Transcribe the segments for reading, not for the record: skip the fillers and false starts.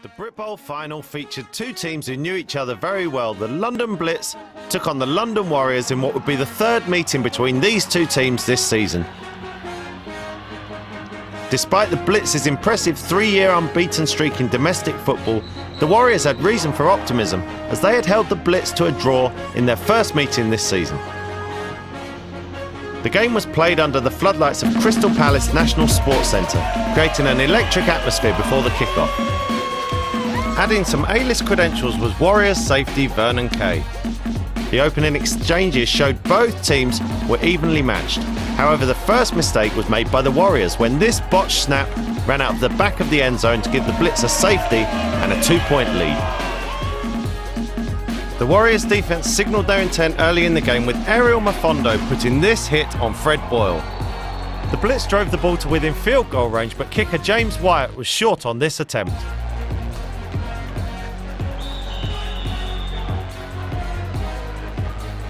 The Britbowl final featured two teams who knew each other very well. The London Blitz took on the London Warriors in what would be the third meeting between these two teams this season. Despite the Blitz's impressive three-year unbeaten streak in domestic football, the Warriors had reason for optimism as they had held the Blitz to a draw in their first meeting this season. The game was played under the floodlights of Crystal Palace National Sports Centre, creating an electric atmosphere before the kick-off. Adding some A-list credentials was Warriors safety Vernon Kay. The opening exchanges showed both teams were evenly matched. However, the first mistake was made by the Warriors when this botched snap ran out of the back of the end zone to give the Blitz a safety and a 2-point lead. The Warriors defence signalled their intent early in the game with Ariel Mafondo putting this hit on Fred Boyle. The Blitz drove the ball to within field goal range, but kicker James Wyatt was short on this attempt.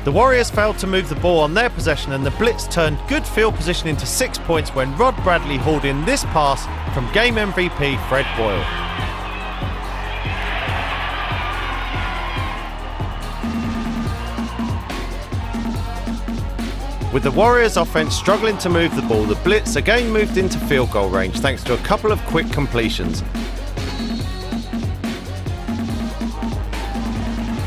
The Warriors failed to move the ball on their possession, and the Blitz turned good field position into 6 points when Rod Bradley hauled in this pass from game MVP Fred Boyle. With the Warriors offense struggling to move the ball, the Blitz again moved into field goal range thanks to a couple of quick completions.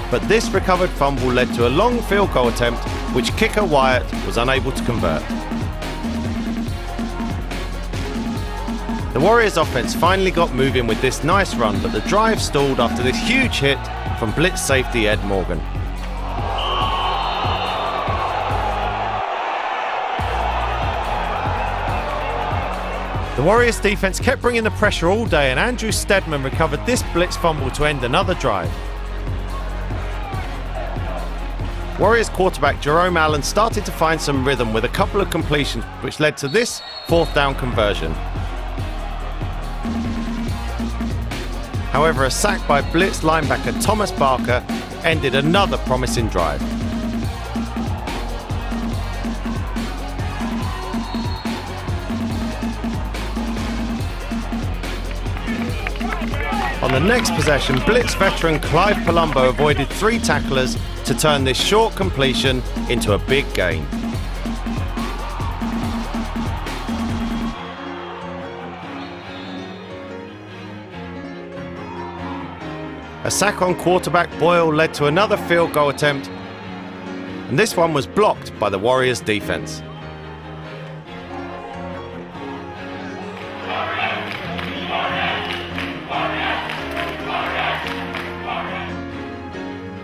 But this recovered fumble led to a long field goal attempt, which kicker Wyatt was unable to convert. The Warriors offense finally got moving with this nice run, but the drive stalled after this huge hit from Blitz safety Ed Morgan. The Warriors defense kept bringing the pressure all day, and Andrew Steadman recovered this Blitz fumble to end another drive. Warriors quarterback Jerome Allen started to find some rhythm with a couple of completions, which led to this fourth down conversion. However, a sack by Blitz linebacker Thomas Barker ended another promising drive. On the next possession, Blitz veteran Clive Palumbo avoided 3 tacklers to turn this short completion into a big gain. A sack on quarterback Boyle led to another field goal attempt, and this one was blocked by the Warriors defense.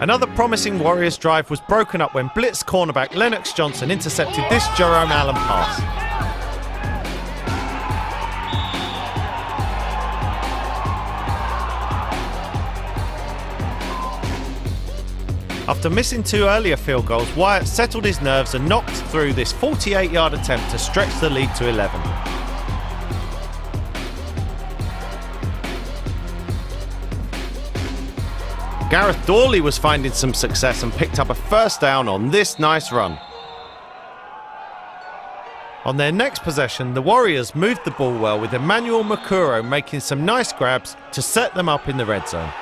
Another promising Warriors drive was broken up when Blitz cornerback Lennox Johnson intercepted this Jerome Allen pass. After missing 2 earlier field goals, Wyatt settled his nerves and knocked through this 48-yard attempt to stretch the lead to 11. Gareth Dawley was finding some success and picked up a first down on this nice run. On their next possession, the Warriors moved the ball well, with Emmanuel Makuro making some nice grabs to set them up in the red zone.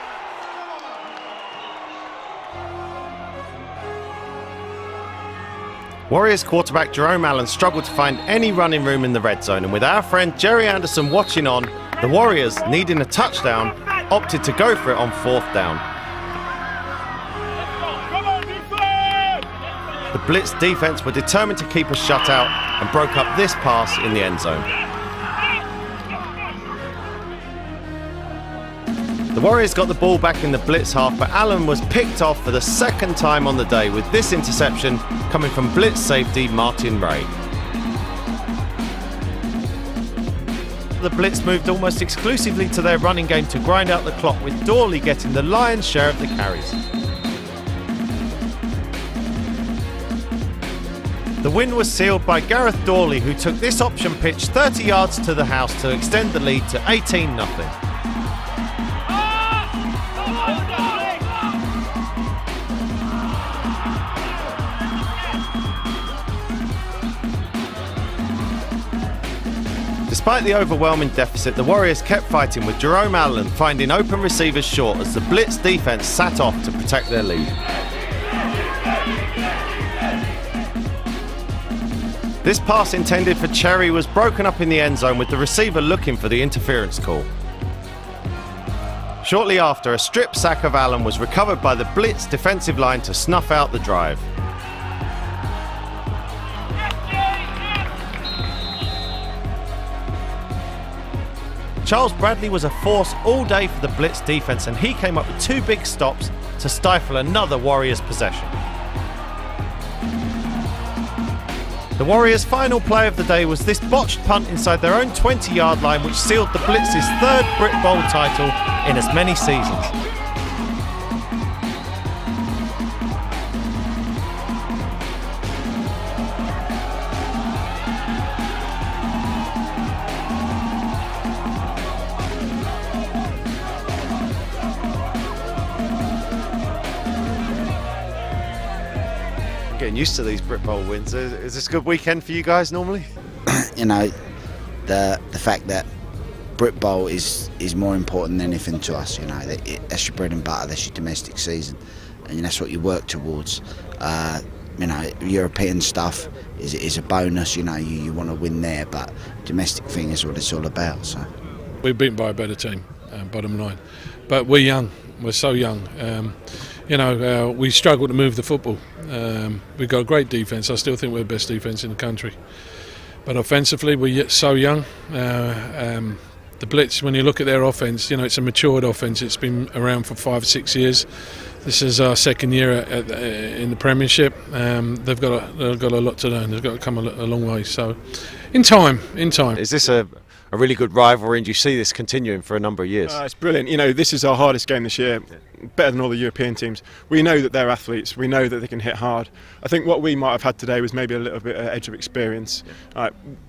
Warriors quarterback Jerome Allen struggled to find any running room in the red zone, and with our friend Jerry Anderson watching on, the Warriors, needing a touchdown, opted to go for it on 4th down. The Blitz defense were determined to keep a shutout and broke up this pass in the end zone. The Warriors got the ball back in the Blitz half, but Allen was picked off for the second time on the day, with this interception coming from Blitz safety Martin Ray. The Blitz moved almost exclusively to their running game to grind out the clock, with Dawley getting the lion's share of the carries. The win was sealed by Gareth Dawley, who took this option pitch 30 yards to the house to extend the lead to 18-0. Despite the overwhelming deficit, the Warriors kept fighting, with Jerome Allen finding open receivers short as the Blitz defence sat off to protect their lead. This pass intended for Cherry was broken up in the end zone, with the receiver looking for the interference call. Shortly after, a strip sack of Allen was recovered by the Blitz defensive line to snuff out the drive. Charles Bradley was a force all day for the Blitz defence, and he came up with 2 big stops to stifle another Warriors possession. The Warriors' final play of the day was this botched punt inside their own 20-yard line, which sealed the Blitz's 3rd Britbowl title in as many seasons. Getting used to these Britbowl wins. Is this a good weekend for you guys normally? You know, the fact that Britbowl is more important than anything to us. You know, that's your bread and butter. That's your domestic season, and that's what you work towards. You know, European stuff is a bonus. You know, you want to win there, but domestic thing is what it's all about. So we're beaten by a better team, bottom line, but we're young. We're so young. You know, we struggle to move the football. We've got a great defence. I still think we're the best defence in the country. But offensively, we're so young. The Blitz, when you look at their offence, you know, it's a matured offence. It's been around for 5 or 6 years. This is our 2nd year in the Premiership. They've got a lot to learn. They've got to come a long way. So, in time. Is this a really good rivalry, and do you see this continuing for a number of years? It's brilliant. You know, this is our hardest game this year, better than all the European teams. We know that they're athletes, we know that they can hit hard. I think what we might have had today was maybe a little bit of edge of experience.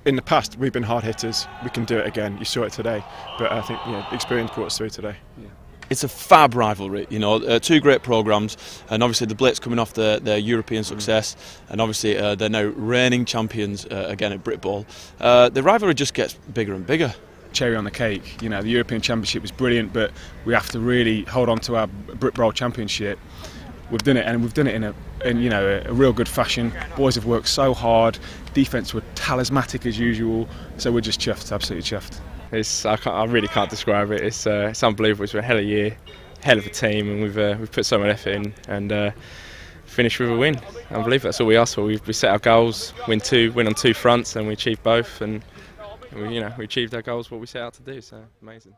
In the past, we've been hard hitters, we can do it again. You saw it today, but I think experience brought us through today. Yeah. It's a fab rivalry, you know, 2 great programmes, and obviously the Blitz coming off their European success, and obviously they're now reigning champions again at Britbowl. The rivalry just gets bigger and bigger. Cherry on the cake, you know, the European Championship was brilliant, but we have to really hold on to our Britbowl Championship. We've done it, and we've done it in you know, a real good fashion. Boys have worked so hard, defence were talismanic as usual, so we're just chuffed, absolutely chuffed. I really can't describe it. It's unbelievable. It's been a hell of a year, hell of a team, and we've put so much effort in and finished with a win. Unbelievable. That's all we asked for. We set our goals, win on 2 fronts, and we achieved both. And we achieved our goals, what we set out to do. So amazing.